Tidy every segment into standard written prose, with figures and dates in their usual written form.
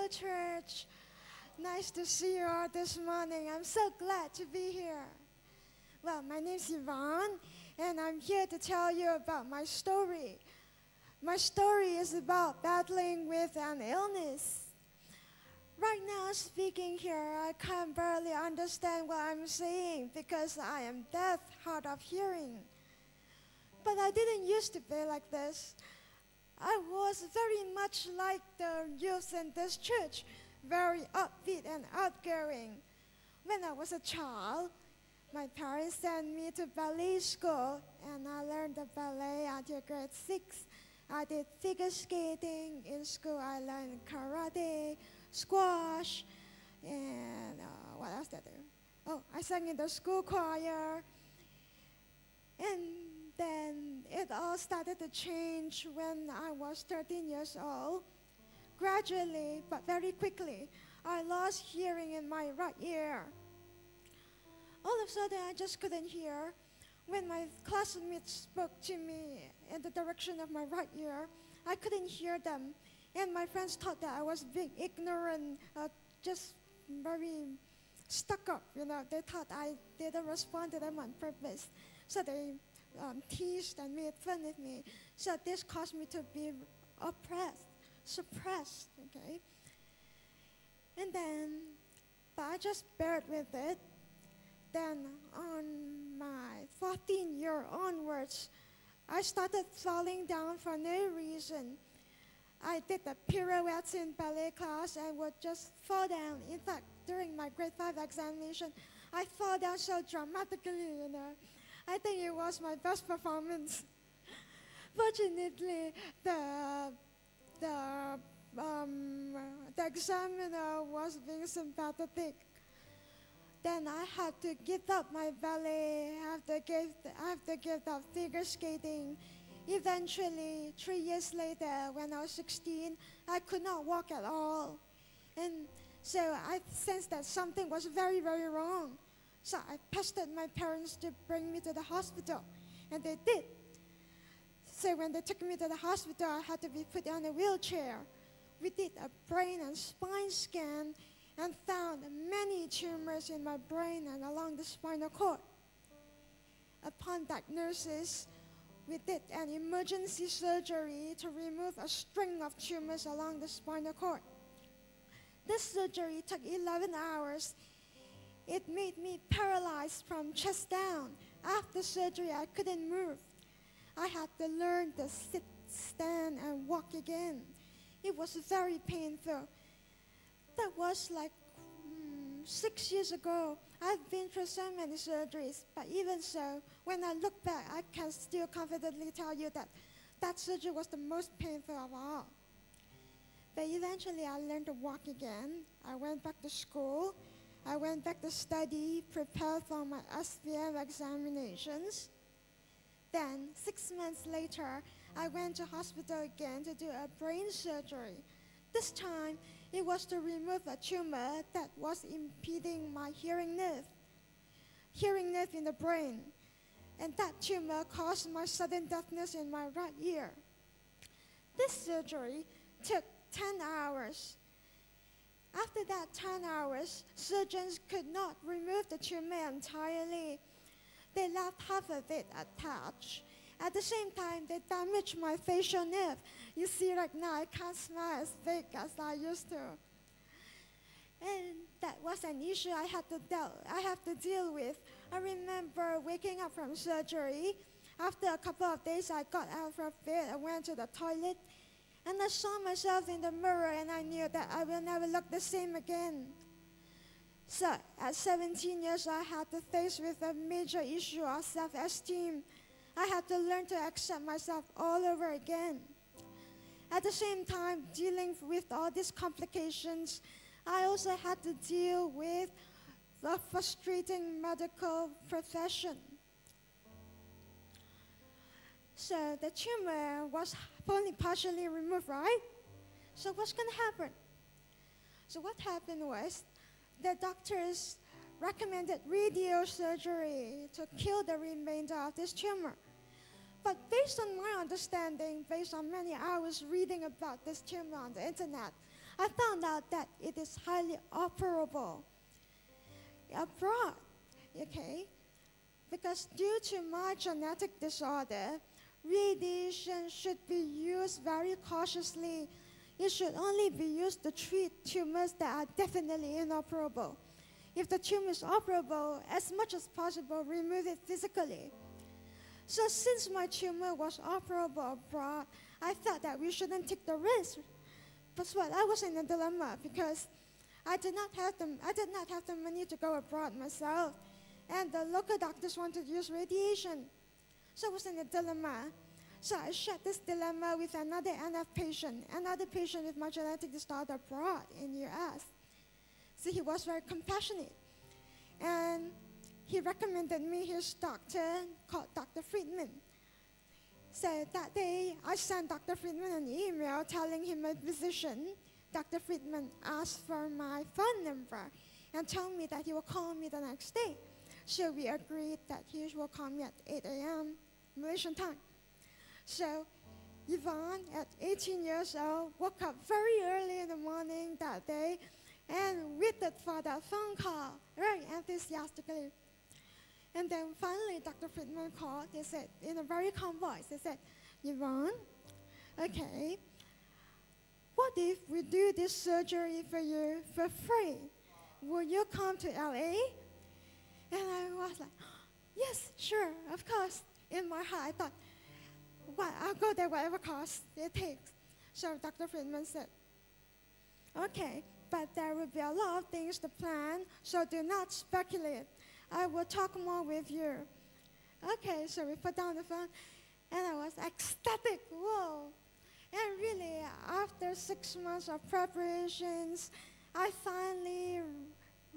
church. Nice to see you all this morning. I'm so glad to be here. Well, my name is Yvonne, and I'm here to tell you about my story. My story is about battling with an illness. Right now, speaking here, I can barely understand what I'm saying because I am deaf, hard of hearing. But I didn't used to be like this. I was very much like the youth in this church, very upbeat and outgoing. When I was a child, my parents sent me to ballet school, and I learned the ballet until grade 6. I did figure skating. In school, I learned karate, squash, and what else did I do? Oh, I sang in the school choir. And then it all started to change when I was 13 years old. Gradually, but very quickly, I lost hearing in my right ear. All of a sudden, I just couldn't hear. When my classmates spoke to me in the direction of my right ear, I couldn't hear them. And my friends thought that I was being ignorant, just very stuck up, They thought I didn't respond to them on purpose. So they teased and made fun of me. So this caused me to be suppressed, okay? And then, but I just bared with it. Then on my 14th year onwards, I started falling down for no reason. I did the pirouettes in ballet class and would just fall down. In fact, during my grade 5 examination, I fell down so dramatically, I think it was my best performance. Fortunately, the examiner was being sympathetic. Then I had to give up my ballet. I have to give up figure skating. Eventually, 3 years later, when I was 16, I could not walk at all. And so I sensed that something was very, very wrong. So I pestered my parents to bring me to the hospital, and they did. So when they took me to the hospital, I had to be put on a wheelchair. We did a brain and spine scan and found many tumors in my brain and along the spinal cord. Upon diagnosis, we did an emergency surgery to remove a string of tumors along the spinal cord. This surgery took 11 hours. It made me paralyzed from chest down. After surgery, I couldn't move. I had to learn to sit, stand, and walk again. It was very painful. That was like 6 years ago. I've been through so many surgeries, but even so, when I look back, I can still confidently tell you that that surgery was the most painful of all. But eventually, I learned to walk again. I went back to school. I went back to study, prepare for my SPM examinations. Then, 6 months later, I went to hospital again to do a brain surgery. This time, it was to remove a tumor that was impeding my hearing nerve in the brain. And that tumor caused my sudden deafness in my right ear. This surgery took 10 hours. After that 10 hours, surgeons could not remove the tumor entirely. They left half of it attached. At the same time, they damaged my facial nerve. You see right now, I can't smile as big as I used to. And that was an issue I have to deal with. I remember waking up from surgery. After a couple of days, I got out of bed, I went to the toilet, and I saw myself in the mirror, and I knew that I will never look the same again. So at 17 years, I had to face with a major issue of self-esteem. I had to learn to accept myself all over again. At the same time, dealing with all these complications, I also had to deal with the frustrating medical profession. So the tumor was only partially removed, right? So what's going to happen? So what happened was the doctors recommended radiosurgery to kill the remainder of this tumor. But based on my understanding, based on many hours reading about this tumor on the internet, I found out that it is highly operable abroad, okay? Because due to my genetic disorder, radiation should be used very cautiously. It should only be used to treat tumors that are definitely inoperable. If the tumor is operable, as much as possible, remove it physically. So since my tumor was operable abroad, I thought that we shouldn't take the risk. But what, I was in a dilemma because I did not have the money to go abroad myself, and the local doctors wanted to use radiation. So I was in a dilemma. So I shared this dilemma with another NF patient, another patient with my genetic disorder abroad in US. So he was very compassionate. And he recommended me his doctor called Dr. Friedman. So that day, I sent Dr. Friedman an email telling him my physician. Dr. Friedman asked for my phone number and told me that he will call me the next day. So we agreed that he will call me at 8 a.m. Malaysian time. So Yvonne, at 18 years old, woke up very early in the morning that day and waited for that phone call very enthusiastically. And then finally, Dr. Friedman called. They said, in a very calm voice, they said, Yvonne, okay, what if we do this surgery for you for free? Will you come to LA? And I was like, yes, sure, of course. In my heart, I thought, well, I'll go there whatever cost it takes. So Dr. Friedman said, okay, but there will be a lot of things to plan, so do not speculate. I will talk more with you. Okay, so we put down the phone, and I was ecstatic, whoa. And really, after 6 months of preparations, I finally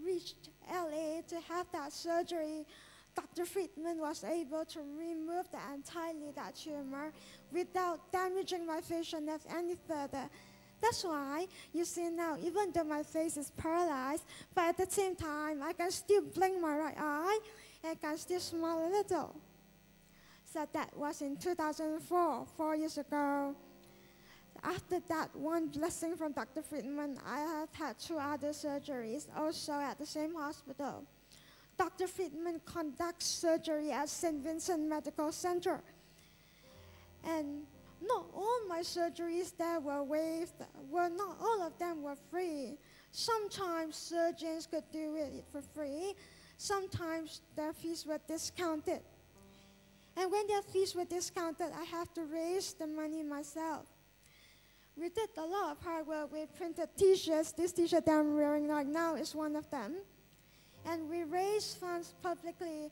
reached LA to have that surgery. Dr. Friedman was able to remove the entirely that tumor without damaging my facial nerve any further. That's why you see now, even though my face is paralyzed, but at the same time, I can still blink my right eye and can still smile a little. So that was in 2004, 4 years ago. After that one blessing from Dr. Friedman, I have had 2 other surgeries, also at the same hospital. Dr. Friedman conducts surgery at St. Vincent Medical Center. And not all my surgeries there were waived, not all of them were free. Sometimes surgeons could do it for free. Sometimes their fees were discounted. And when their fees were discounted, I have to raise the money myself. We did a lot of hard work. We printed t-shirts. This t-shirt that I'm wearing right now is one of them. And we raised funds publicly.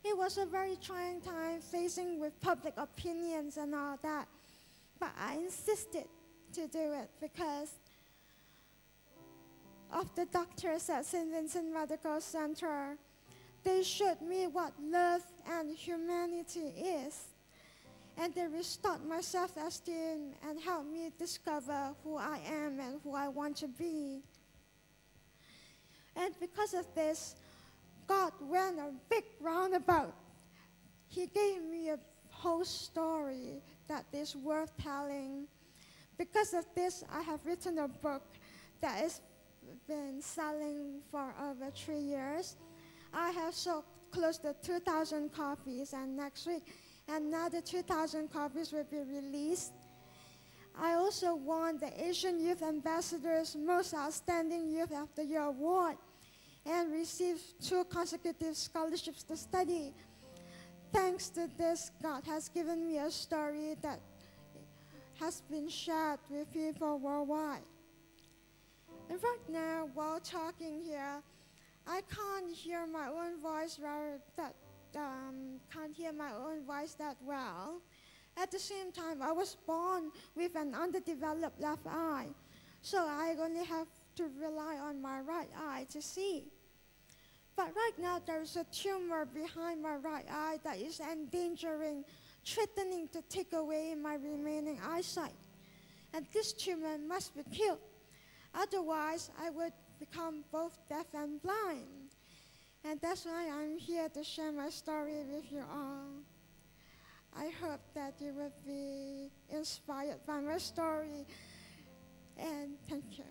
It was a very trying time facing with public opinions and all that. But I insisted to do it because of the doctors at St. Vincent Medical Center. They showed me what love and humanity is. And they restored my self-esteem and helped me discover who I am and who I want to be. And because of this, God went a big roundabout. He gave me a whole story that is worth telling. Because of this, I have written a book that has been selling for over 3 years. I have sold close to 2,000 copies, and next week, another 2,000 copies will be released. I also won the Asian Youth Ambassador's Most Outstanding Youth of the Year Award and received 2 consecutive scholarships to study. Thanks to this, God has given me a story that has been shared with people worldwide. And right now, while talking here, I can't hear my own voice that well. At the same time, I was born with an underdeveloped left eye, so I only have to rely on my right eye to see. But right now, there is a tumor behind my right eye that is endangering, threatening to take away my remaining eyesight. And this tumor must be killed. Otherwise, I would become both deaf and blind. And that's why I'm here to share my story with you all. I hope that you will be inspired by my story And thank you.